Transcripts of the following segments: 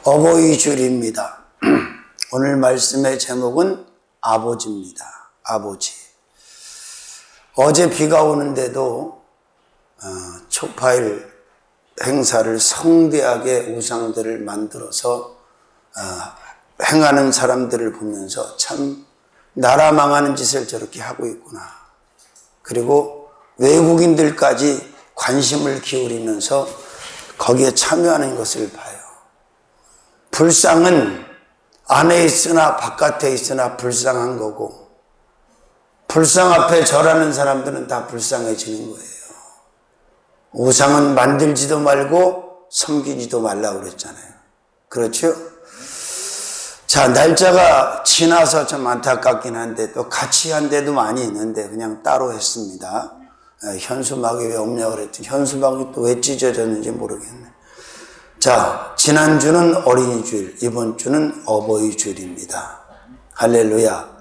어버이 주일입니다. 오늘 말씀의 제목은 아버지입니다. 아버지. 어제 비가 오는데도 초파일 행사를 성대하게 우상들을 만들어서 행하는 사람들을 보면서 참 나라 망하는 짓을 저렇게 하고 있구나. 그리고 외국인들까지 관심을 기울이면서 거기에 참여하는 것을 봐요. 불상은 안에 있으나 바깥에 있으나 불쌍한 거고, 불상 앞에 절하는 사람들은 다 불쌍해지는 거예요. 우상은 만들지도 말고 섬기지도 말라고 그랬잖아요. 그렇죠? 자, 날짜가 지나서 좀 안타깝긴 한데 또 같이 한 데도 많이 있는데 그냥 따로 했습니다. 현수막이 왜 없냐고 그랬더니 현수막이 또 왜 찢어졌는지 모르겠네. 자, 지난주는 어린이 주일, 이번 주는 어버이 주일입니다. 할렐루야.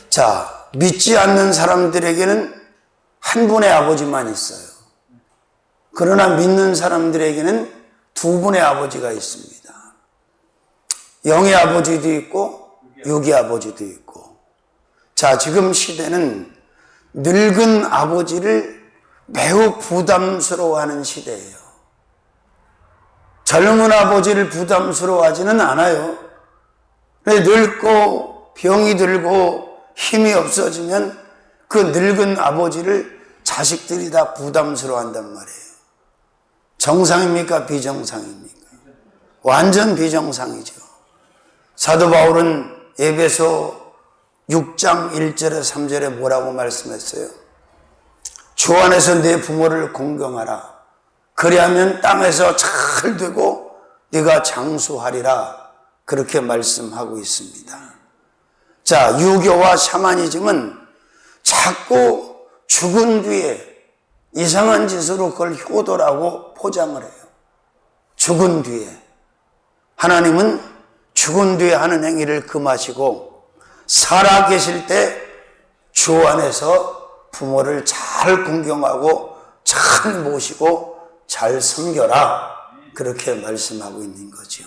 자, 믿지 않는 사람들에게는 한 분의 아버지만 있어요. 그러나 믿는 사람들에게는 두 분의 아버지가 있습니다. 영의 아버지도 있고 육의 아버지도 있고. 자, 지금 시대는 늙은 아버지를 매우 부담스러워하는 시대예요. 젊은 아버지를 부담스러워하지는 않아요. 늙고 병이 들고 힘이 없어지면 그 늙은 아버지를 자식들이 다 부담스러워한단 말이에요. 정상입니까? 비정상입니까? 완전 비정상이죠. 사도 바울은 에베소 6장 1절에 3절에 뭐라고 말씀했어요? 주 안에서 내 부모를 공경하라. 그리하면 땅에서 잘 되고 네가 장수하리라. 그렇게 말씀하고 있습니다. 자, 유교와 샤머니즘은 자꾸 죽은 뒤에 이상한 짓으로 그걸 효도라고 포장을 해요. 죽은 뒤에. 하나님은 죽은 뒤에 하는 행위를 금하시고 살아 계실 때 주 안에서 부모를 잘 공경하고 잘 모시고 잘 섬겨라. 그렇게 말씀하고 있는 거죠.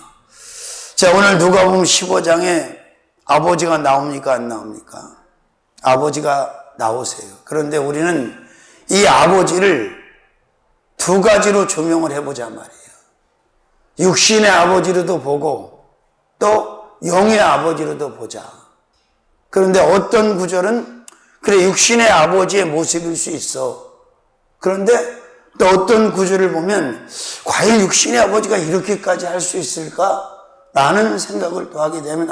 자, 오늘 누가복음 15장에 아버지가 나옵니까? 안 나옵니까? 아버지가 나오세요. 그런데 우리는 이 아버지를 두 가지로 조명을 해보자 말이에요. 육신의 아버지로도 보고 또 영의 아버지로도 보자. 그런데 어떤 구절은 그래 육신의 아버지의 모습일 수 있어. 그런데 또 어떤 구절을 보면 과연 육신의 아버지가 이렇게까지 할 수 있을까? 라는 생각을 또 하게 되면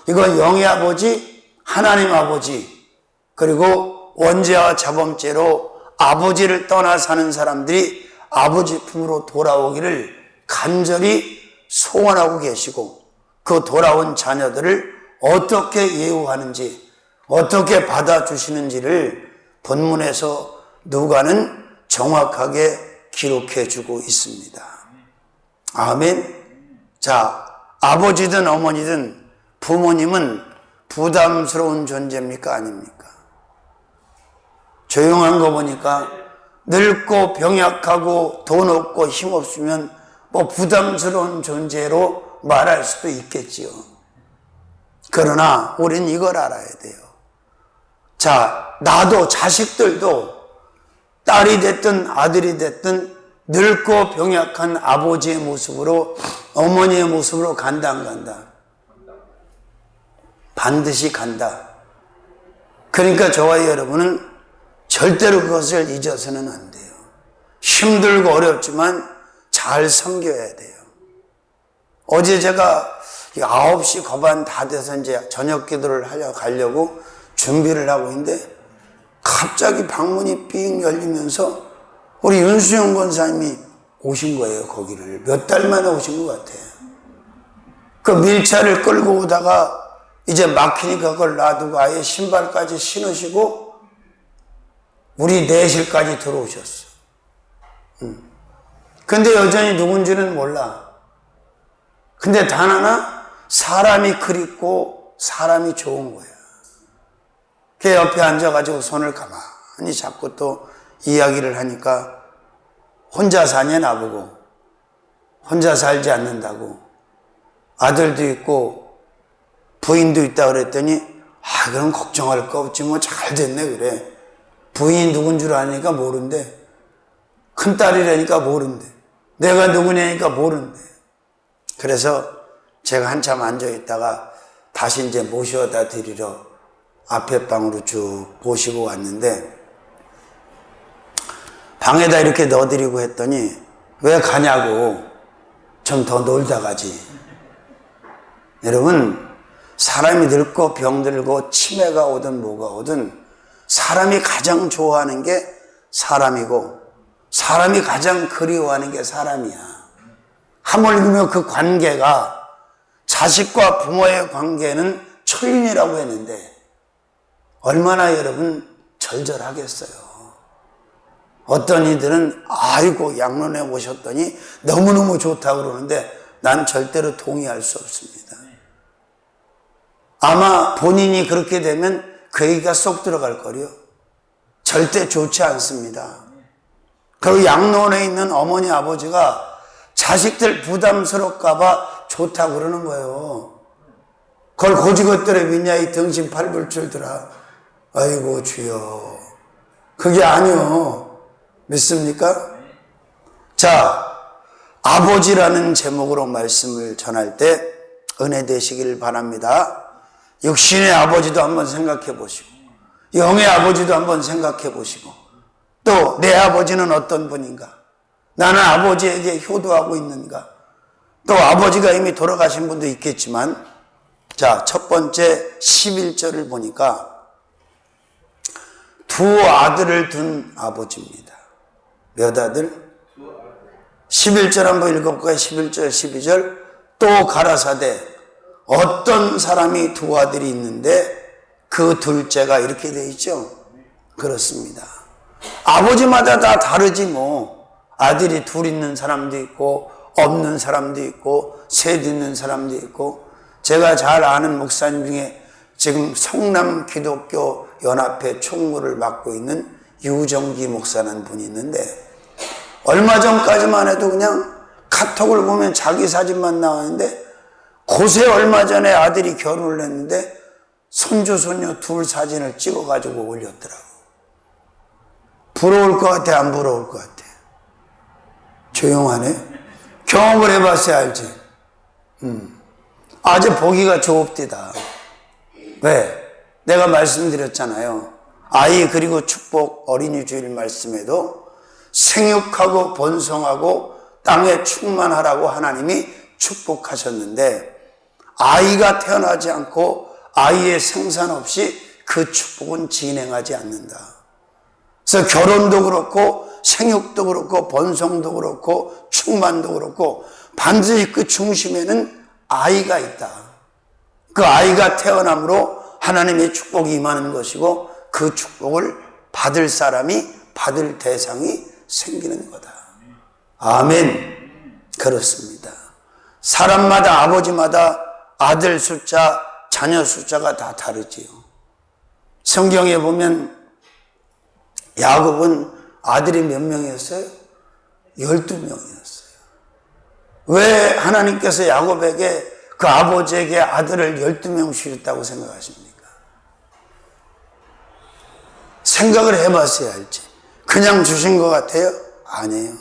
이건 영의 아버지, 하나님 아버지, 그리고 원죄와 자범죄로 아버지를 떠나 사는 사람들이 아버지 품으로 돌아오기를 간절히 소원하고 계시고 그 돌아온 자녀들을 어떻게 예우하는지 어떻게 받아주시는지를 본문에서 누가는 정확하게 기록해 주고 있습니다. 아멘. 자, 아버지든 어머니든 부모님은 부담스러운 존재입니까? 아닙니까? 조용한 거 보니까 늙고 병약하고 돈 없고 힘 없으면 뭐 부담스러운 존재로 말할 수도 있겠지요. 그러나 우린 이걸 알아야 돼요. 자, 나도 자식들도 딸이 됐든 아들이 됐든 늙고 병약한 아버지의 모습으로 어머니의 모습으로 간다 안 간다? 반드시 간다. 그러니까 저와 여러분은 절대로 그것을 잊어서는 안 돼요. 힘들고 어렵지만 잘 섬겨야 돼요. 어제 제가 9시 거반 다 돼서 이제 저녁 기도를 가려고 준비를 하고 있는데 갑자기 방문이 삥 열리면서 우리 윤수영 권사님이 오신 거예요. 거기를 몇 달 만에 오신 것 같아요. 그 밀차를 끌고 오다가 이제 막히니까 그걸 놔두고 아예 신발까지 신으시고 우리 내실까지 들어오셨어. 근데 여전히 누군지는 몰라. 근데 단 하나 사람이 그립고 사람이 좋은 거야. 걔 옆에 앉아가지고 손을 가만히 잡고 또 이야기를 하니까 혼자 사냐 나보고 혼자 살지 않는다고 아들도 있고 부인도 있다 그랬더니 그럼 걱정할 거 없지 뭐 잘 됐네 그래. 부인이 누군 줄 아니까 모른대. 큰딸이라니까 모른대. 내가 누구냐니까 모른대. 그래서 제가 한참 앉아있다가 다시 이제 모셔다 드리러 앞에 방으로 쭉 모시고 왔는데 방에다 이렇게 넣어드리고 했더니 왜 가냐고 좀 더 놀다 가지. 여러분 사람이 늙고 병들고 치매가 오든 뭐가 오든 사람이 가장 좋아하는 게 사람이고 사람이 가장 그리워하는 게 사람이야. 하물며 그 관계가 자식과 부모의 관계는 천륜이라고 했는데 얼마나 여러분 절절하겠어요. 어떤 이들은 아이고 양론에 오셨더니 너무너무 좋다고 그러는데 난 절대로 동의할 수 없습니다. 아마 본인이 그렇게 되면 그 얘기가 쏙 들어갈 거요. 절대 좋지 않습니다. 그리고 양론에 있는 어머니 아버지가 자식들 부담스럽까봐 좋다고 그러는 거예요. 그걸 고지것들에 믿냐 이 등신 팔불출들아. 아이고 주여 그게 아니요. 믿습니까? 자, 아버지라는 제목으로 말씀을 전할 때 은혜 되시길 바랍니다. 육신의 아버지도 한번 생각해 보시고 영의 아버지도 한번 생각해 보시고 또 내 아버지는 어떤 분인가? 나는 아버지에게 효도하고 있는가? 또 아버지가 이미 돌아가신 분도 있겠지만 자, 첫 번째 11절을 보니까 두 아들을 둔 아버지입니다. 몇 아들? 11절 한번 읽어볼까요? 11절 12절 또 가라사대 어떤 사람이 두 아들이 있는데 그 둘째가 이렇게 돼 있죠. 그렇습니다. 아버지마다 다 다르지 뭐. 아들이 둘 있는 사람도 있고 없는 사람도 있고 셋 있는 사람도 있고 제가 잘 아는 목사님 중에 지금 성남 기독교 연합회 총무를 맡고 있는 유정기 목사라는 분이 있는데 얼마 전까지만 해도 그냥 카톡을 보면 자기 사진만 나왔는데 고세 얼마 전에 아들이 결혼을 했는데 손주 손녀 둘 사진을 찍어가지고 올렸더라고. 부러울 것 같아 안 부러울 것 같아? 조용하네. 경험을 해봤어야 알지. 아주 보기가 좋읍디다. 왜? 내가 말씀드렸잖아요. 아이 그리고 축복 어린이 주일 말씀에도 생육하고 번성하고 땅에 충만하라고 하나님이 축복하셨는데 아이가 태어나지 않고 아이의 생산 없이 그 축복은 진행하지 않는다. 그래서 결혼도 그렇고 생육도 그렇고 번성도 그렇고 충만도 그렇고 반드시 그 중심에는 아이가 있다. 그 아이가 태어남으로 하나님의 축복이 임하는 것이고 그 축복을 받을 사람이 받을 대상이 생기는 거다. 아멘. 그렇습니다. 사람마다 아버지마다 아들 숫자 자녀 숫자가 다 다르지요. 성경에 보면 야곱은 아들이 몇 명이었어요? 12명이었어요. 왜 하나님께서 야곱에게 그 아버지에게 아들을 12명 주셨다고 생각하십니까? 생각을 해봤어야 할지. 그냥 주신 것 같아요? 아니에요.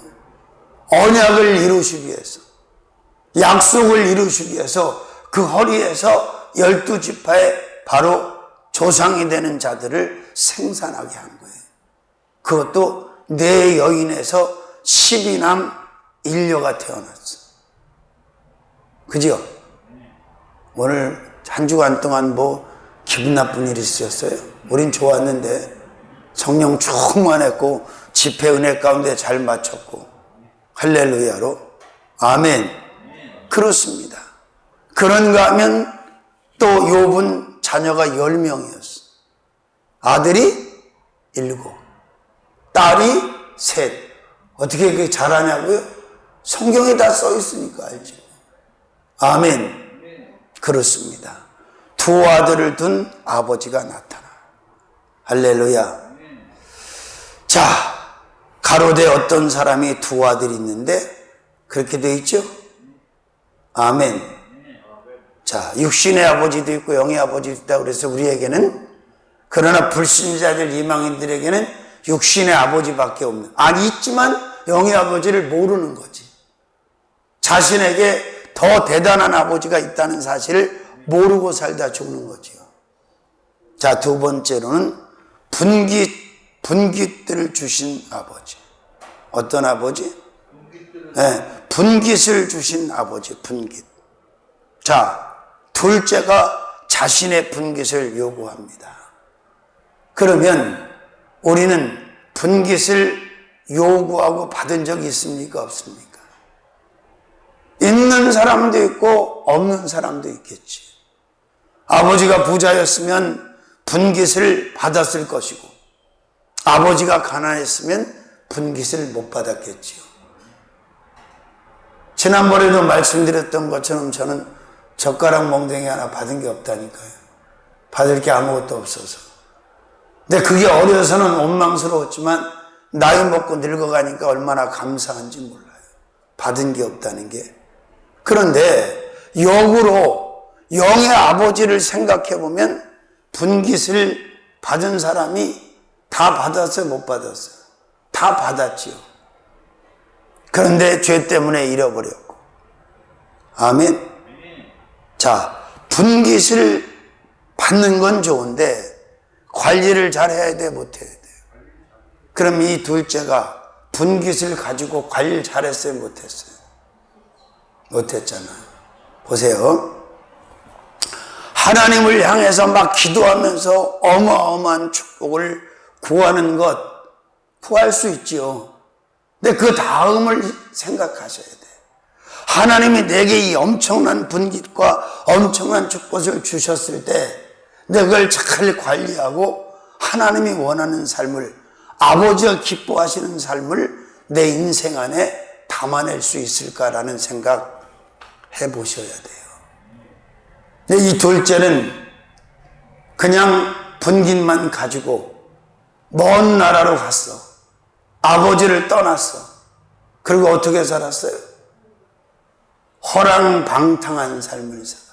언약을 이루시기 위해서, 약속을 이루시기 위해서 그 허리에서 12지파의 바로 조상이 되는 자들을 생산하게 한 거예요. 그것도 네 여인에서 12남 1녀가 태어났어. 그죠? 오늘 한 주간 동안 뭐 기분 나쁜 일 있으셨어요? 우린 좋았는데 성령 충만했고 집회 은혜 가운데 잘 마쳤고 할렐루야로 아멘. 그렇습니다. 그런가 하면 또 욥은 자녀가 10명이었어. 아들이 7, 딸이 3. 어떻게 그렇게 잘하냐고요? 성경에 다 써 있으니까 알죠. 아멘. 그렇습니다. 두 아들을 둔 아버지가 나타나. 할렐루야. 자, 가로되 어떤 사람이 두 아들이 있는데 그렇게 돼 있죠? 아멘. 자, 육신의 아버지도 있고 영의 아버지도 있다고 그래서 우리에게는, 그러나 불신자들 이방인들에게는 육신의 아버지밖에 없는, 아니 있지만 영의 아버지를 모르는 거지. 자신에게 더 대단한 아버지가 있다는 사실을 모르고 살다 죽는 거지요. 자, 두 번째로는 분깃들을 주신 아버지. 어떤 아버지? 네, 분깃을 주신 아버지, 분깃. 자, 둘째가 자신의 분깃을 요구합니다. 그러면 우리는 분깃을 요구하고 받은 적이 있습니까? 없습니까? 있는 사람도 있고 없는 사람도 있겠지. 아버지가 부자였으면 분깃을 받았을 것이고, 아버지가 가난했으면 분깃을 못 받았겠지요. 지난번에도 말씀드렸던 것처럼 저는 젓가락 몽둥이 하나 받은 게 없다니까요. 받을 게 아무것도 없어서. 근데 그게 어려서는 원망스러웠지만 나이 먹고 늙어가니까 얼마나 감사한지 몰라요. 받은 게 없다는 게. 그런데 역으로 영의 아버지를 생각해 보면 분깃을 받은 사람이 다 받았어요, 못 받았어요? 다 받았지요. 그런데 죄 때문에 잃어버렸고. 아멘. 자, 분깃을 받는 건 좋은데 관리를 잘 해야 돼, 못 해야 돼? 그럼 이 둘째가 분깃을 가지고 관리를 잘했어요, 못했어요? 못했잖아요. 보세요. 하나님을 향해서 막 기도하면서 어마어마한 축복을 구하는 것, 구할 수 있지요. 근데 그 다음을 생각하셔야 돼요. 하나님이 내게 이 엄청난 분깃과 엄청난 축복을 주셨을 때 내가 그걸 잘 관리하고 하나님이 원하는 삶을, 아버지가 기뻐하시는 삶을 내 인생 안에 담아낼 수 있을까라는 생각 해보셔야 돼요. 근데 이 둘째는 그냥 분깃만 가지고 먼 나라로 갔어. 아버지를 떠났어. 그리고 어떻게 살았어요? 허랑방탕한 삶을 살았어.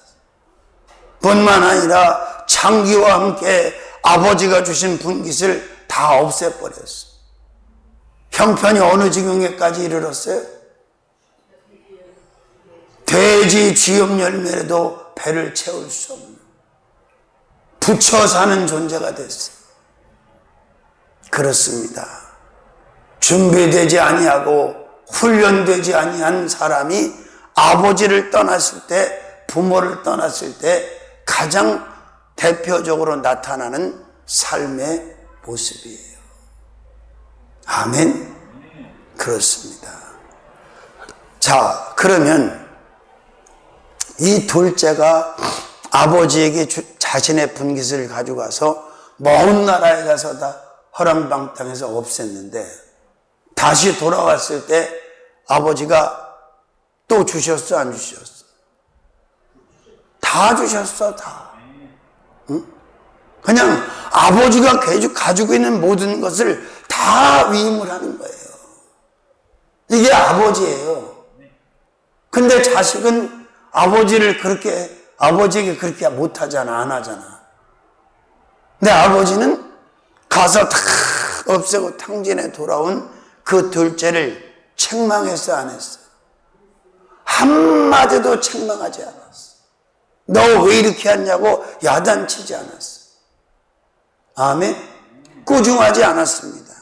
뿐만 아니라 창기와 함께 아버지가 주신 분깃을 다 없애버렸어. 형편이 어느 지경에까지 이르렀어요? 돼지 쥐염 열매라도 배를 채울 수 없는, 부쳐 사는 존재가 됐어요. 그렇습니다. 준비되지 아니하고 훈련되지 아니한 사람이 아버지를 떠났을 때, 부모를 떠났을 때 가장 대표적으로 나타나는 삶의 모습이에요. 아멘. 그렇습니다. 자, 그러면 이 둘째가 아버지에게 자신의 분깃을 가져가서 먼 나라에 가서 다 허랑방탕해서 없앴는데, 다시 돌아왔을 때 아버지가 또 주셨어, 안 주셨어? 다 주셨어, 다. 응? 그냥 아버지가 가지고 있는 모든 것을 다 위임을 하는 거예요. 이게 아버지예요. 근데 자식은 아버지에게 그렇게 못하잖아, 안 하잖아. 근데 아버지는 가서 다 없애고 탕진해 돌아온 그 둘째를 책망했어, 안 했어? 한마디도 책망하지 않았어. 너 왜 이렇게 했냐고 야단치지 않았어. 아멘? 꾸중하지 않았습니다.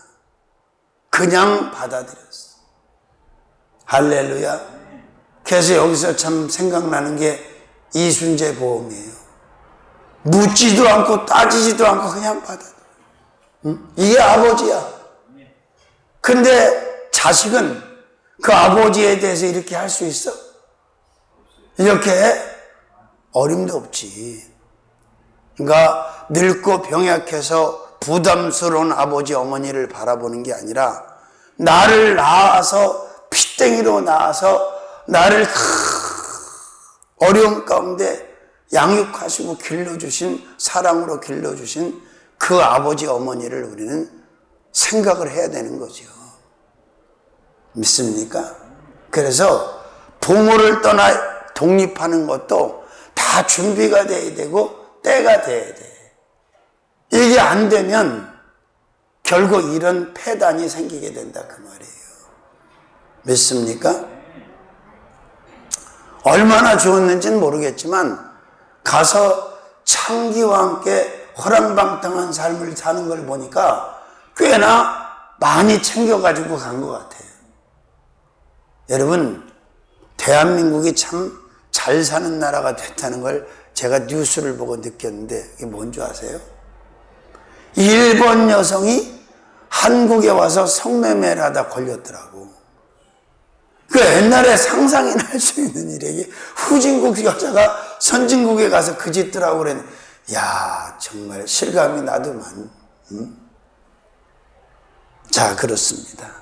그냥 받아들였어. 할렐루야. 그래서 여기서 참 생각나는 게 이순재 보험이에요. 묻지도 않고 따지지도 않고 그냥 받아들여. 응? 이게 아버지야. 근데 자식은 그 아버지에 대해서 이렇게 할 수 있어? 이렇게 어림도 없지. 그러니까 늙고 병약해서 부담스러운 아버지 어머니를 바라보는 게 아니라, 나를 낳아서 피땡이로 낳아서 나를 어려운 가운데 양육하시고 길러주신, 사랑으로 길러주신 그 아버지 어머니를 우리는 생각을 해야 되는 거죠. 믿습니까? 그래서 부모를 떠나 독립하는 것도 다 다 준비가 돼야 되고 때가 돼야 돼. 이게 안 되면 결국 이런 폐단이 생기게 된다 그 말이에요. 믿습니까? 얼마나 좋았는지는 모르겠지만 가서 창기와 함께 호랑방탕한 삶을 사는 걸 보니까 꽤나 많이 챙겨가지고 간 것 같아요. 여러분, 대한민국이 참 잘 사는 나라가 됐다는 걸 제가 뉴스를 보고 느꼈는데 이게 뭔지 아세요? 일본 여성이 한국에 와서 성매매를 하다 걸렸더라고. 그 옛날에 상상이나 할 수 있는 일이에요. 후진국 여자가 선진국에 가서 그 짓더라고 그랬는데, 야, 정말 실감이 나더만. 자, 그렇습니다.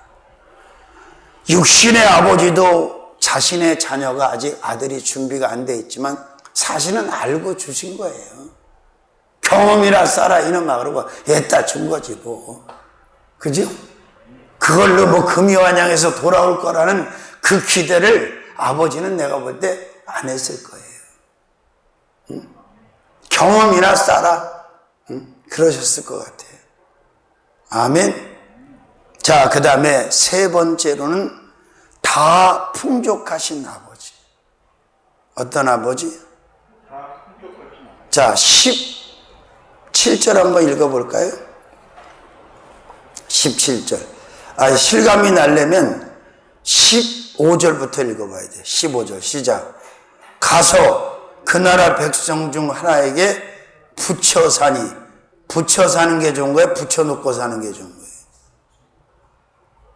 육신의 아버지도 자신의 자녀가 아직 아들이 준비가 안 돼 있지만 사실은 알고 주신 거예요. 경험이라 싸라 이놈아 그러고 얘다 준 거지 뭐. 그죠? 그걸로 뭐 금이환양에서 돌아올 거라는 그 기대를 아버지는 내가 볼 때 안 했을 거예요. 경험이나 싸라. 그러셨을 것 같아요. 아멘. 자, 그 다음에 세 번째로는 다 풍족하신 아버지. 어떤 아버지? 자, 17절 한번 읽어볼까요? 17절. 실감이 나려면 15절부터 읽어봐야 돼. 15절 시작. 가서 그 나라 백성 중 하나에게 붙여 사니. 붙여 사는 게 좋은 거예요? 붙여놓고 사는 게 좋은 거예요?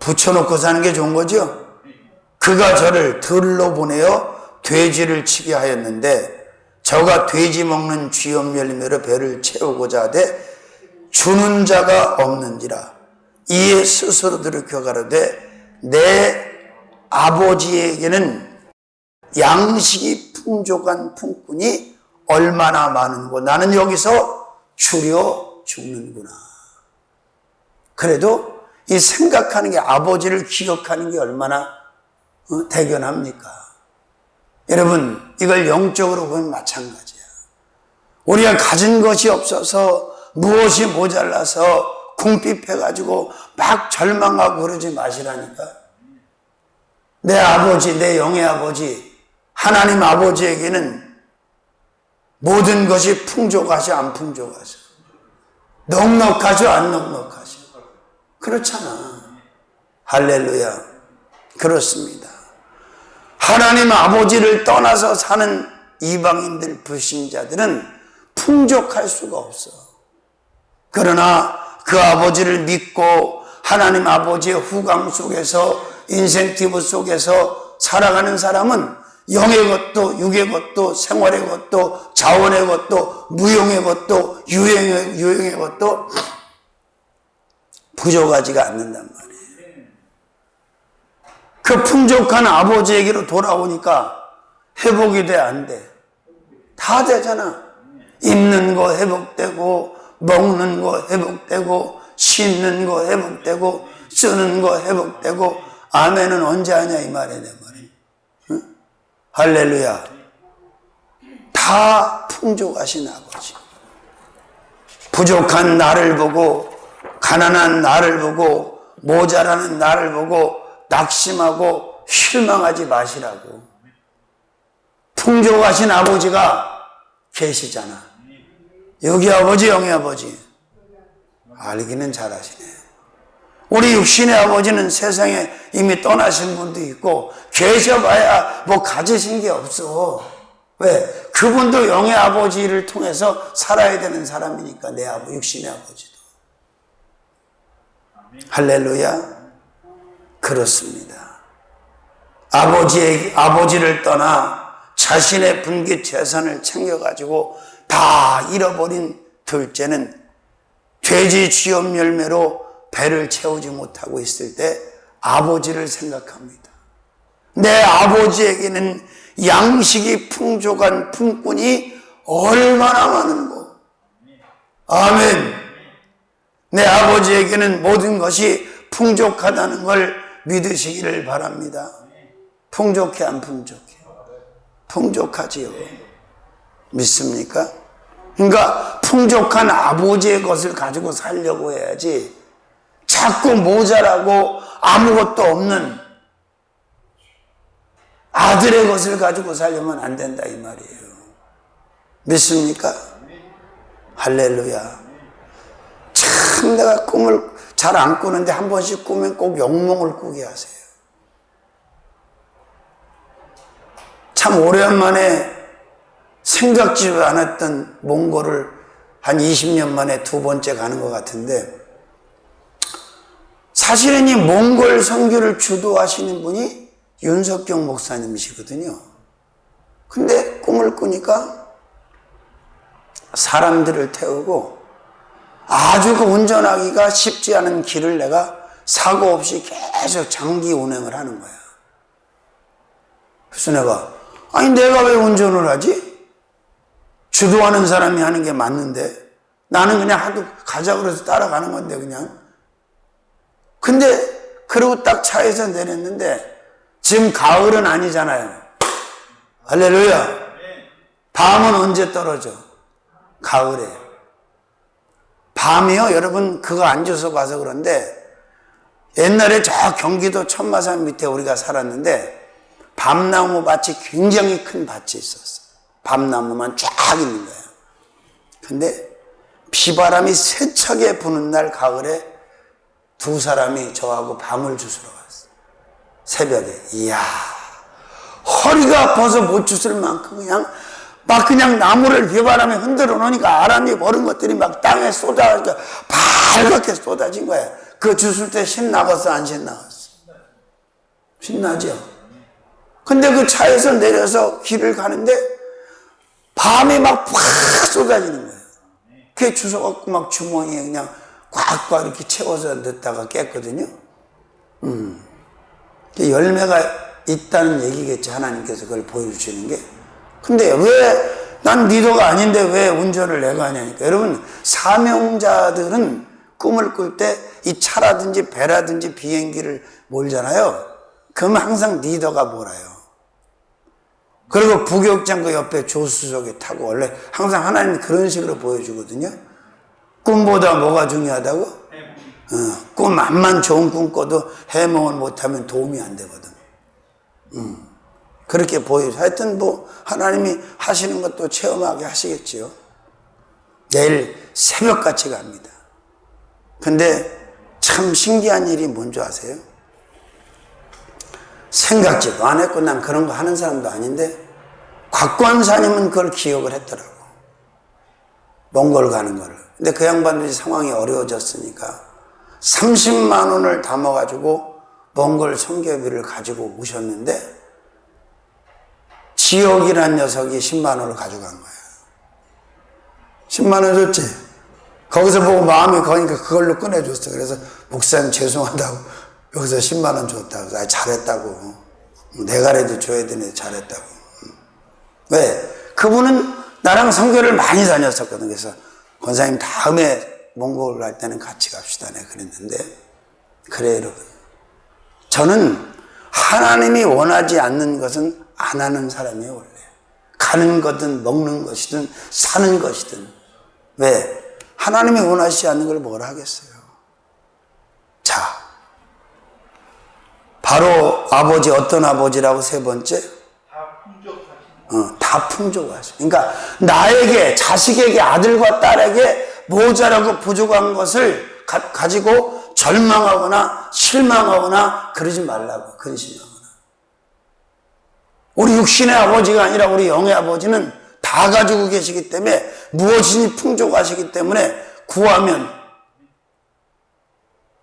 붙여놓고 사는 게 좋은 거죠? 그가 저를 들로 보내어 돼지를 치게 하였는데 저가 돼지 먹는 쥐염 열매로 배를 채우고자 하되 주는 자가 없는지라. 이에 스스로 들이켜 가로되 내 아버지에게는 양식이 풍족한 품꾼이 얼마나 많은고 나는 여기서 주려 죽는구나. 그래도 이 생각하는 게 아버지를 기억하는 게 얼마나 대견합니까? 여러분, 이걸 영적으로 보면 마찬가지야. 우리가 가진 것이 없어서 무엇이 모자라서 궁핍해가지고 막 절망하고 그러지 마시라니까. 내 아버지, 내 영의 아버지, 하나님 아버지에게는 모든 것이 풍족하시 안 풍족하시, 넉넉하시 안 넉넉하시. 그렇잖아. 할렐루야. 그렇습니다. 하나님 아버지를 떠나서 사는 이방인들, 불신자들은 풍족할 수가 없어. 그러나 그 아버지를 믿고 하나님 아버지의 후광 속에서, 인센티브 속에서 살아가는 사람은 영의 것도, 육의 것도, 생활의 것도, 자원의 것도, 무용의 것도, 유행의 것도 부족하지가 않는단 말이에요. 그 풍족한 아버지에게로 돌아오니까 회복이 돼, 안 돼? 다 되잖아. 입는 거 회복되고, 먹는 거 회복되고, 씻는 거 회복되고, 쓰는 거 회복되고, 아멘은 언제 하냐 이 말이야, 내 말이. 응? 할렐루야. 다 풍족하신 아버지. 부족한 나를 보고, 가난한 나를 보고, 모자라는 나를 보고 낙심하고 실망하지 마시라고. 풍족하신 아버지가 계시잖아. 여기 아버지, 영의 아버지. 알기는 잘하시네. 우리 육신의 아버지는 세상에 이미 떠나신 분도 있고 계셔봐야 뭐 가지신 게 없어. 왜? 그분도 영의 아버지를 통해서 살아야 되는 사람이니까. 내 육신의 아버지도. 할렐루야. 그렇습니다. 아버지를 떠나 자신의 분깃 재산을 챙겨가지고 다 잃어버린 둘째는 돼지 쥐염 열매로 배를 채우지 못하고 있을 때 아버지를 생각합니다. 내 아버지에게는 양식이 풍족한 품꾼이 얼마나 많은고. 아멘. 내 아버지에게는 모든 것이 풍족하다는 걸 믿으시기를 바랍니다. 풍족해 안 풍족해? 풍족하지요. 믿습니까? 그러니까 풍족한 아버지의 것을 가지고 살려고 해야지 자꾸 모자라고 아무것도 없는 아들의 것을 가지고 살려면 안 된다 이 말이에요. 믿습니까? 할렐루야. 참 내가 꿈을 잘 안 꾸는데 한 번씩 꾸면 꼭 영몽을 꾸게 하세요. 참 오랜만에 생각지도 않았던 몽골을 한 20년 만에 두 번째 가는 것 같은데, 사실은 이 몽골 선교를 주도하시는 분이 윤석경 목사님이시거든요. 근데 꿈을 꾸니까 사람들을 태우고 아주 그 운전하기가 쉽지 않은 길을 내가 사고 없이 계속 장기 운행을 하는 거야. 그래서 내가 왜 운전을 하지? 주도하는 사람이 하는 게 맞는데 나는 그냥 하도 가자 그래서 따라가는 건데 그냥. 근데 그러고 딱 차에서 내렸는데 지금 가을은 아니잖아요. 할렐루야. 밤은 언제 떨어져? 가을에. 밤이요? 여러분 그거 안 줘서 가서 그런데 옛날에 저 경기도 천마산 밑에 우리가 살았는데 밤나무 밭이 굉장히 큰 밭이 있었어. 밤나무만 쫙 있는 거예요. 근데 비바람이 세차게 부는 날 가을에 두 사람이 저하고 밤을 주스러 갔어. 새벽에. 이야, 허리가 아파서 못 주술 만큼 그냥 나무를 비바람에 흔들어 놓으니까 아람이 버린 것들이 막 땅에 쏟아지니까 밝게 쏟아진 거야. 그 주술 때 신나겠어, 안 신나겠어? 신나죠? 근데 그 차에서 내려서 길을 가는데 밤에 막 팍 쏟아지는 거예요. 그게 주워갖고 막 주머니에 그냥 꽉꽉 이렇게 채워서 넣다가 깼거든요. 열매가 있다는 얘기겠지, 하나님께서 그걸 보여주시는 게. 근데 왜 난 리더가 아닌데 왜 운전을 내가 하냐니까. 여러분, 사명자들은 꿈을 꿀 때 이 차라든지 배라든지 비행기를 몰잖아요. 그러면 항상 리더가 몰아요. 그리고 부교육장 그 옆에 조수석에 타고, 원래 항상 하나님이 그런 식으로 보여주거든요. 꿈보다 뭐가 중요하다고? 꿈 암만 좋은 꿈 꿔도 해몽을 못하면 도움이 안 되거든. 그렇게 보여줘. 하여튼 하나님이 하시는 것도 체험하게 하시겠지요. 내일 새벽같이 갑니다. 근데 참 신기한 일이 뭔지 아세요? 생각지도 안 했고 난 그런 거 하는 사람도 아닌데 곽권사님은 그걸 기억을 했더라고. 몽골 가는 거를. 근데 그 양반들이 상황이 어려워졌으니까 30만 원을 담아가지고 몽골 선교비를 가지고 오셨는데 지옥이라는 녀석이 10만 원을 가져간 거예요. 10만 원 줬지? 거기서 보고 마음이 거니까 그걸로 꺼내줬어. 그래서 목사님 죄송하다고 여기서 10만 원 줬다고. 잘했다고. 내가라도 줘야 되네. 잘했다고. 왜? 그분은 나랑 선교를 많이 다녔었거든. 그래서 권사님 다음에 몽골 갈 때는 같이 갑시다. 내가 그랬는데, 그래 여러분, 저는 하나님이 원하지 않는 것은 안 하는 사람이에요. 원래 가는 거든 먹는 것이든 사는 것이든. 왜? 하나님이 원하시지 않는 걸 뭘 하겠어요. 자, 바로 아버지, 어떤 아버지라고? 세 번째, 다 풍족하시고. 그러니까 나에게, 자식에게, 아들과 딸에게 모자라고 부족한 것을 가지고 절망하거나 실망하거나 그러지 말라고. 근심하거나. 우리 육신의 아버지가 아니라 우리 영의 아버지는 다 가지고 계시기 때문에, 무엇이니 풍족하시기 때문에 구하면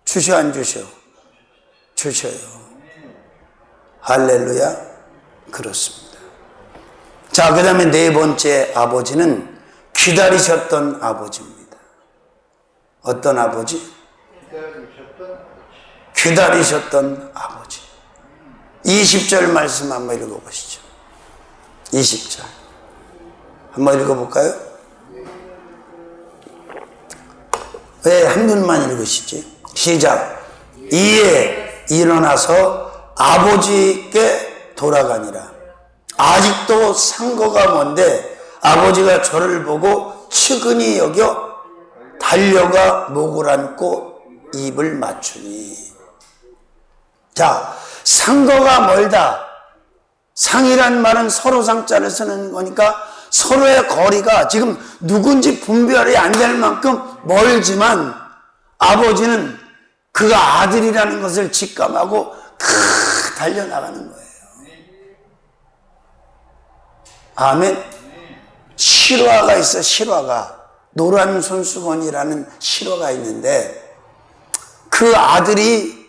주셔 안 주셔? 주셔요. 할렐루야. 그렇습니다. 자, 그 다음에 네 번째 아버지는 기다리셨던 아버지입니다. 어떤 아버지? 기다리셨던 아버지. 20절 말씀 한번 읽어보시죠. 20절 한번 읽어볼까요? 왜 한 분만 읽으시지? 시작. 이에 일어나서 아버지께 돌아가니라. 아직도 상거가 먼데 아버지가 저를 보고 측은히 여겨 달려가 목을 안고 입을 맞추니. 자, 상거가 멀다. 상이란 말은 서로 상자를 쓰는 거니까 서로의 거리가 지금 누군지 분별이 안 될 만큼 멀지만 아버지는 그가 아들이라는 것을 직감하고 달려나가는 거예요. 아멘. 실화가 있어. 실화가 노란 손수건이라는 실화가 있는데 그 아들이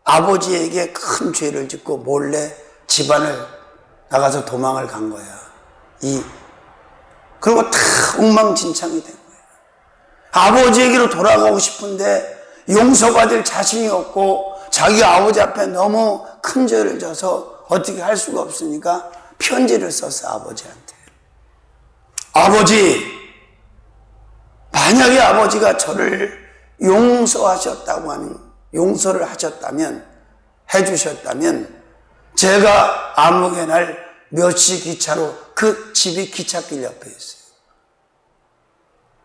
아버지에게 큰 죄를 짓고 몰래 집안을 나가서 도망을 간 거야. 그리고 다 엉망진창이 된 거야. 아버지에게로 돌아가고 싶은데 용서받을 자신이 없고 자기 아버지 앞에 너무 큰 죄를 져서 어떻게 할 수가 없으니까 편지를 썼어. 아버지한테. 아버지, 만약에 아버지가 저를 용서를 하셨다면, 해주셨다면 제가 아무개 날 몇 시 기차로, 그 집이 기찻길 옆에 있어요.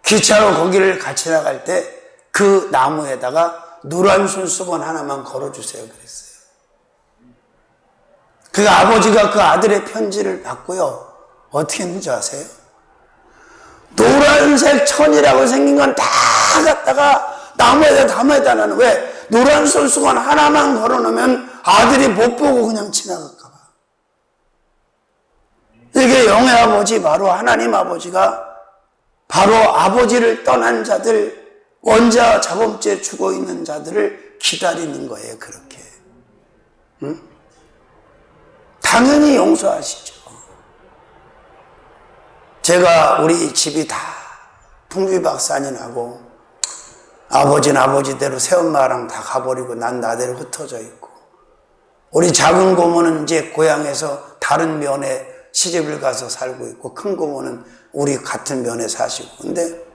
기차로 거기를 같이 나갈 때 그 나무에다가 노란 손수건 하나만 걸어주세요 그랬어요. 그 아버지가 그 아들의 편지를 받고요. 어떻게 했는지 아세요? 노란색 천이라고 생긴 건 다 갖다가 나무에다 담아다 놔는. 왜? 노란 손수건 하나만 걸어놓으면 아들이 못 보고 그냥 지나갈까 봐. 이게 영의 아버지, 바로 하나님 아버지가 바로 아버지를 떠난 자들, 원자 자범죄 죽어 있는 자들을 기다리는 거예요. 그렇게. 응? 당연히 용서하시죠. 제가 우리 집이 다 풍비박산이 나고 아버지는 아버지대로 새엄마랑 다 가버리고 난 나대로 흩어져 있고 우리 작은 고모는 이제 고향에서 다른 면에 시집을 가서 살고 있고 큰 고모는 우리 같은 면에 사시고. 근데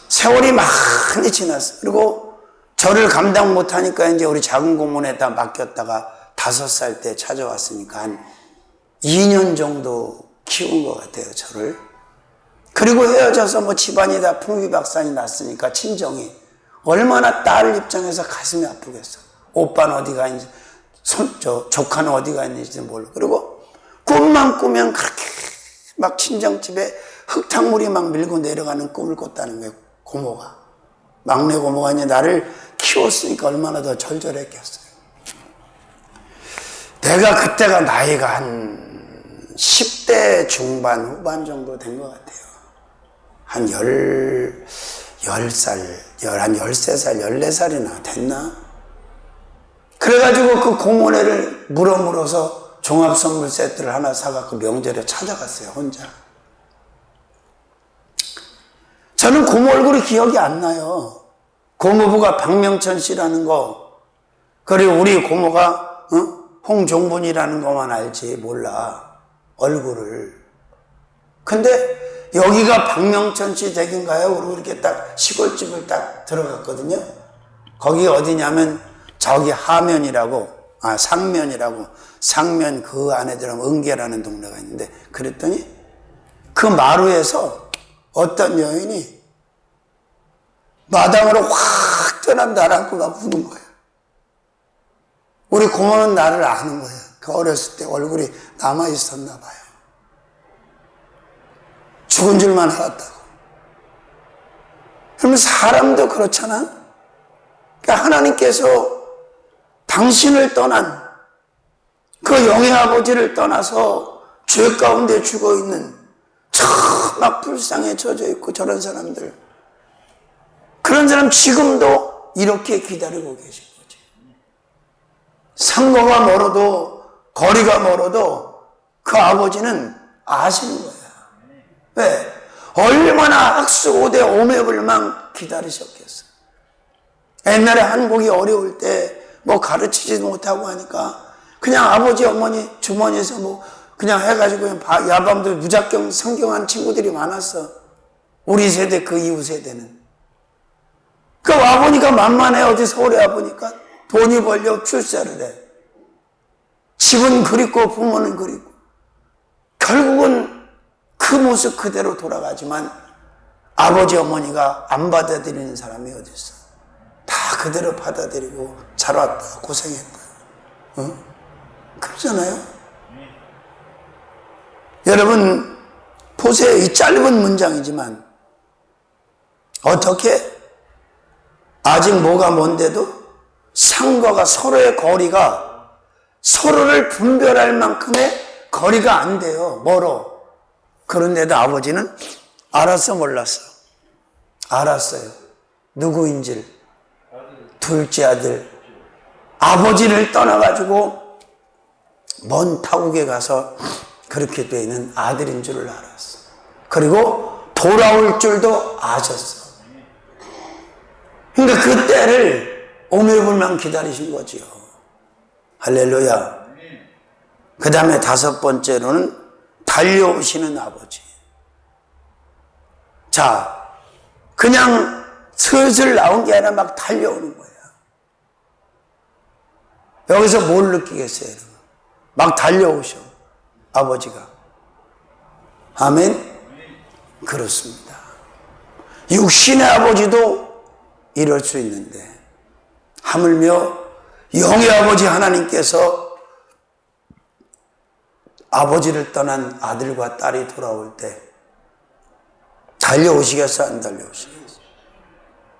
세월이 많이 지났어. 그리고 저를 감당 못하니까 이제 우리 작은 고모에다 맡겼다가 5살 때 찾아왔으니까 한 2년 정도 키운 것 같아요, 저를. 그리고 헤어져서 뭐 집안이 다 풍비박산이 났으니까 친정이 얼마나 딸 입장에서 가슴이 아프겠어. 오빠는 어디가 있는지, 조카는 어디가 있는지도 모르고. 그리고 꿈만 꾸면 그렇게 막 친정집에 흙탕물이 막 밀고 내려가는 꿈을 꿨다는 거예요, 고모가. 막내 고모가 이제 나를 키웠으니까 얼마나 더 절절했겠어요. 내가 그때가 나이가 한 10대 중반 후반 정도 된 것 같아요. 한 10살, 한 13살, 14살이나 됐나? 그래가지고 그 고모네를 물어서 종합선물 세트를 하나 사갖고 명절에 찾아갔어요, 혼자. 저는 고모 얼굴이 기억이 안 나요. 고모부가 박명천 씨라는 거, 그리고 우리 고모가 홍종분이라는 것만 알지 몰라, 얼굴을. 근데 여기가 박명천 씨 댁인가요? 그리고 이렇게 딱 시골집을 딱 들어갔거든요. 거기 어디냐면 저기 상면이라고, 상면 그 안에 들어가면 은계라는 동네가 있는데, 그랬더니 그 마루에서 어떤 여인이 마당으로 확 떠난 나를 안고 막 우는 거예요. 우리 고모는 나를 아는 거예요. 그 어렸을 때 얼굴이 남아있었나 봐요. 죽은 줄만 알았다고. 그러면 사람도 그렇잖아. 그러니까 하나님께서 당신을 떠난 그 영의 아버지를 떠나서 죄 가운데 죽어있는 막 불쌍해 젖어 있고 저런 사람들, 그런 사람 지금도 이렇게 기다리고 계신 거지. 상거가 멀어도, 거리가 멀어도 그 아버지는 아시는 거야. 왜? 얼마나 학수고대 오매불망 기다리셨겠어. 옛날에 한국이 어려울 때 뭐 가르치지도 못하고 하니까 그냥 아버지 어머니 주머니에서 뭐 그냥 해가지고 야밤도 무작정 성경한 친구들이 많았어. 우리 세대, 그 이후 세대는. 그 와보니까 만만해. 어디 서울에 와보니까 돈이 벌려 출세를 해. 집은 그립고 부모는 그립고. 결국은 그 모습 그대로 돌아가지만 아버지 어머니가 안 받아들이는 사람이 어디 있어? 다 그대로 받아들이고 잘 왔다, 고생했다. 그러잖아요. 여러분 보세요. 이 짧은 문장이지만 어떻게 아직 뭐가 뭔데도 상과가 서로의 거리가 서로를 분별할 만큼의 거리가 안 돼요. 멀어. 그런데도 아버지는 알았어, 몰랐어? 알았어요. 누구인지를. 둘째 아들. 아버지를 떠나가지고 먼 타국에 가서 그렇게 되는 아들인 줄을 알았어. 그리고 돌아올 줄도 아셨어. 그러니까 그 때를 오매불망 기다리신 거지요. 할렐루야. 그 다음에 다섯 번째로는 달려오시는 아버지. 자, 그냥 슬슬 나온 게 아니라 막 달려오는 거예요. 여기서 뭘 느끼겠어요, 여러분? 막 달려오셔, 아버지가. 아멘? 그렇습니다. 육신의 아버지도 이럴 수 있는데, 하물며 영의 아버지 하나님께서 아버지를 떠난 아들과 딸이 돌아올 때 달려오시겠어, 안 달려오시겠어?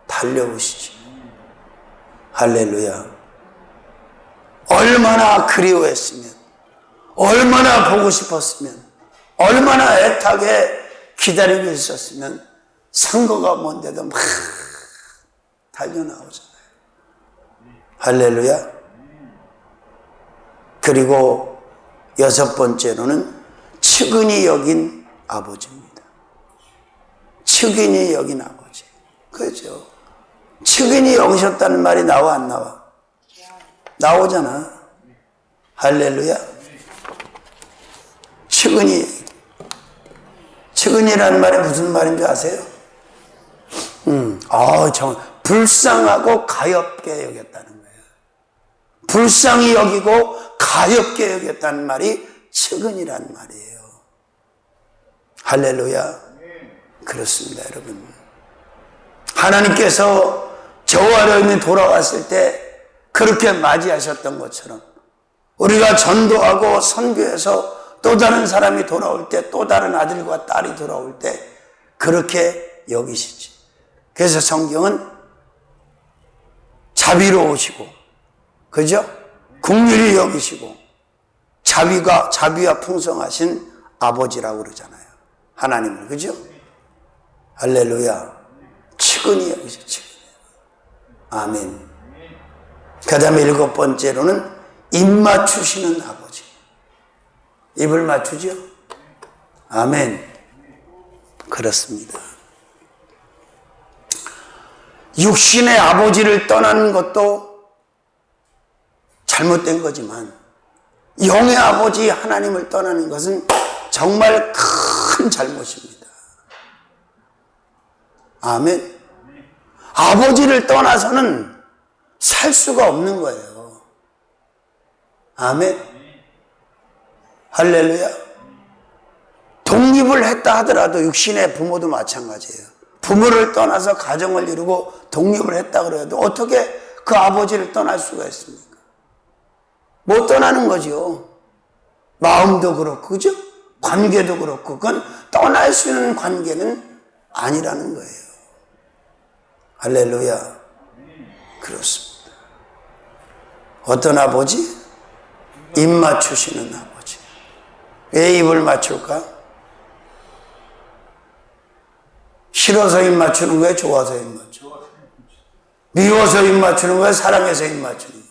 달려오시지. 할렐루야. 얼마나 그리워했으면, 얼마나 보고 싶었으면, 얼마나 애타게 기다리고 있었으면 상거가 뭔데도 막 달려나오잖아요. 할렐루야. 그리고 여섯 번째로는 측은히 여긴 아버지입니다. 측은히 여긴 아버지. 그렇죠. 측은히 여기셨다는 말이 나와, 안 나와? 나오잖아. 할렐루야. 측은히. 측은이라는 말이 무슨 말인 줄 아세요? 불쌍하고 가엾게 여겼다는 거예요. 불쌍히 여기고 가엾게 여겼다는 말이 측은이라는 말이에요. 할렐루야. 그렇습니다, 여러분. 하나님께서 저와 여러분이 돌아왔을 때 그렇게 맞이하셨던 것처럼 우리가 전도하고 선교해서 또 다른 사람이 돌아올 때, 또 다른 아들과 딸이 돌아올 때 그렇게 여기시지. 그래서 성경은 자비로우시고, 그죠? 긍휼히 여기시고 자비와 풍성하신 아버지라고 그러잖아요. 하나님을, 그죠? 할렐루야. 측은히 여기시죠. 측은히. 아멘. 그 다음에 일곱 번째로는 입 맞추시는 아버지. 입을 맞추죠? 아멘. 그렇습니다. 육신의 아버지를 떠나는 것도 잘못된 거지만 영의 아버지 하나님을 떠나는 것은 정말 큰 잘못입니다. 아멘. 아버지를 떠나서는 살 수가 없는 거예요. 아멘. 할렐루야. 독립을 했다 하더라도 육신의 부모도 마찬가지예요. 부모를 떠나서 가정을 이루고 독립을 했다 그래도 어떻게 그 아버지를 떠날 수가 있습니까? 못 떠나는 거죠. 마음도 그렇고, 그죠? 관계도 그렇고, 그건 떠날 수 있는 관계는 아니라는 거예요. 할렐루야. 그렇습니다. 어떤 아버지? 입 맞추시는 아버지. 왜 입을 맞출까? 싫어서 입 맞추는 거예요? 좋아서 입 맞추는 거예요? 미워서 입 맞추는 거예요? 사랑해서 입 맞추는 거예요?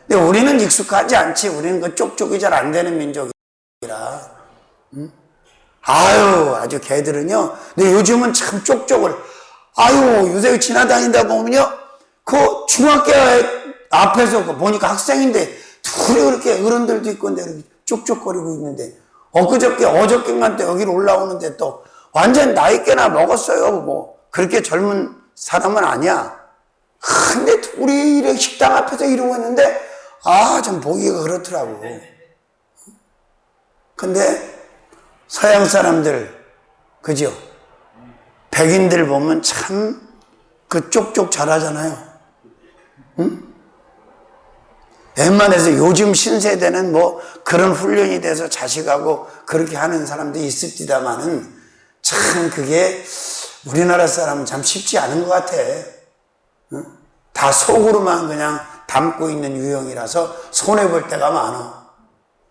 근데 우리는 익숙하지 않지. 우리는 그 쪽쪽이 잘 안 되는 민족이라. 아주 걔들은요. 근데 요즘은 참 쪽쪽을. 요새 지나다니다 보면요. 그 중학교 앞에서 보니까 학생인데 둘이 그렇게 어른들도 있고 근데 쪽쪽거리고 있는데 어저께인가 때 여기로 올라오는데 또 완전 나이 꽤나 먹었어요. 뭐 그렇게 젊은 사람은 아니야. 근데 둘이 이렇게 식당 앞에서 이러고 있는데 좀 보기가 그렇더라고. 근데 서양 사람들 그죠? 백인들 보면 참 그 쪽쪽 잘하잖아요. 응? 웬만해서 요즘 신세대는 뭐 그런 훈련이 돼서 자식하고 그렇게 하는 사람도 있을지다마는 참 그게 우리나라 사람은 참 쉽지 않은 것 같아. 응? 다 속으로만 그냥 담고 있는 유형이라서 손해볼 때가 많아.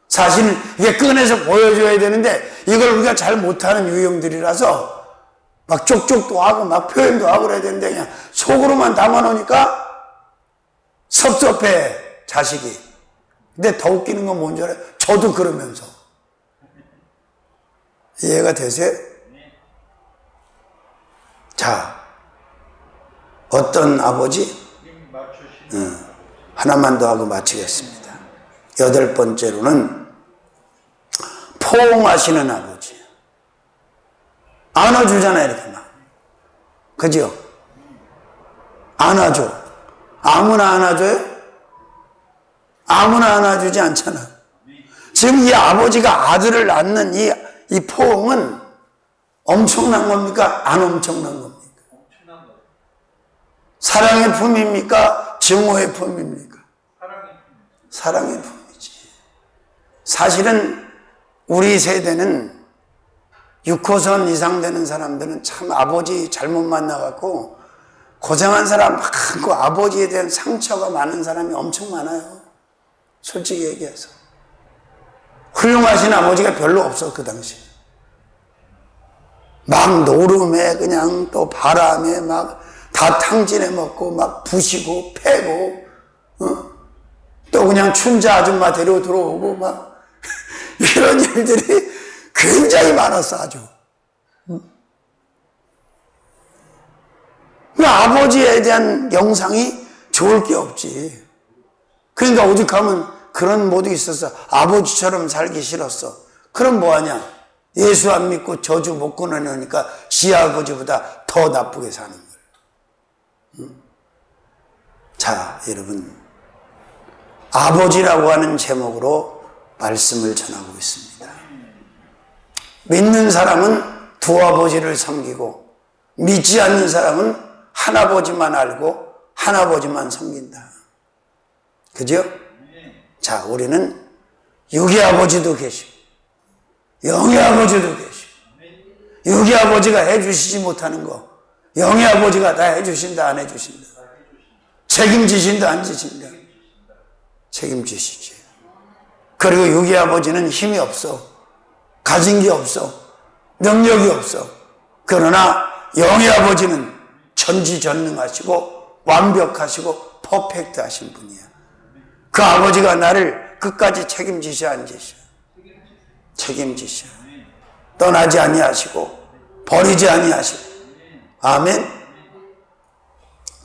사실 이게 꺼내서 보여줘야 되는데 이걸 우리가 잘 못하는 유형들이라서 막 쪽쪽도 하고 막 표현도 하고 그래야 되는데 그냥 속으로만 담아놓으니까 섭섭해, 자식이. 근데 더 웃기는 건 뭔지 알아요? 저도 그러면서. 이해가 되세요? 자, 어떤 아버지? 하나만 더 하고 마치겠습니다. 8번째로는 포옹하시는 아버지. 안아주잖아요, 이렇게 막. 그죠? 안아줘. 아무나 안아줘요? 아무나 안아주지 않잖아. 지금 이 아버지가 아들을 낳는 이 포옹은 엄청난 겁니까? 안 엄청난 겁니까? 사랑의 품입니까? 증오의 품입니까? 사랑의 품이지. 사실은 우리 세대는 6호선 이상 되는 사람들은 참 아버지 잘못 만나갖고 고생한 사람 많고 아버지에 대한 상처가 많은 사람이 엄청 많아요. 솔직히 얘기해서. 훌륭하신 아버지가 별로 없어, 그 당시에. 막 노름에 그냥 또 바람에 막 다 탕진해 먹고 막 부시고 패고, 또 그냥 춘자 아줌마 데리고 들어오고 막 이런 일들이 굉장히 많았어, 아주. 아버지에 대한 영상이 좋을 게 없지. 그러니까 오직 하면 그런 모두 있었어. 아버지처럼 살기 싫었어. 그럼 뭐하냐? 예수 안 믿고 저주 못 끊어내니까 지 아버지보다 더 나쁘게 사는 거예요. 자, 여러분. 아버지라고 하는 제목으로 말씀을 전하고 있습니다. 믿는 사람은 두 아버지를 섬기고 믿지 않는 사람은 한 아버지만 알고 한 아버지만 섬긴다. 그죠? 자, 우리는 육의 아버지도 계시고 영의 아버지도 계시고 육의 아버지가 해주시지 못하는 거 영의 아버지가 다 해주신다 안 해주신다. 책임지신다 안 지신다. 책임지시지. 그리고 육의 아버지는 힘이 없어. 가진 게 없어. 능력이 없어. 그러나 영의 아버지는 전지전능하시고 완벽하시고 퍼펙트 하신 분이야. 그 아버지가 나를 끝까지 책임지셔 안 지셔? 책임지셔. 떠나지 아니하시고 버리지 아니하시고. 아멘.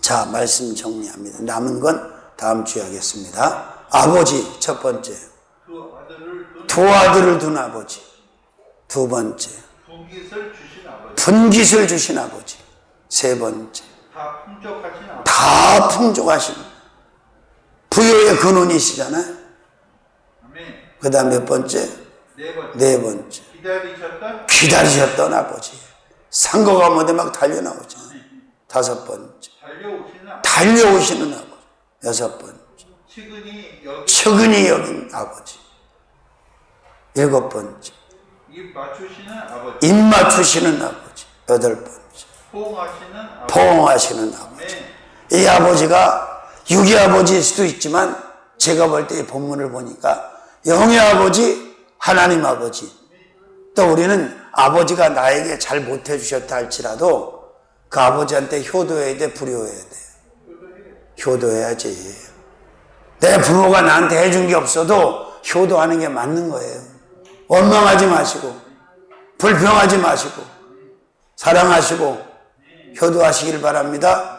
자, 말씀 정리합니다. 남은 건 다음 주에 하겠습니다. 아버지 첫 번째. 두 아들을 둔 아버지. 두 번째. 분깃을 주신 아버지. 세 번째. 다 풍족하신 부여의 근원이시잖아요. 그 다음 몇 번째? 네 번째. 기다리셨던 아버지. 상거가 뭐데 막 달려나오잖아요. 다섯 번째. 달려오시는 아버지. 여섯 번째. 측은히 여긴 아버지. 일곱 번째. 입 맞추시는 아버지. 여덟 번째. 포옹하시는 아버지. 이 아버지가 육의 아버지일 수도 있지만 제가 볼 때 이 본문을 보니까 영의 아버지, 하나님 아버지. 또 우리는 아버지가 나에게 잘 못해 주셨다 할지라도 그 아버지한테 효도해야 돼, 불효해야 돼? 효도해야지. 내 부모가 나한테 해준 게 없어도 효도하는 게 맞는 거예요. 원망하지 마시고 불평하지 마시고 사랑하시고 효도하시길 바랍니다.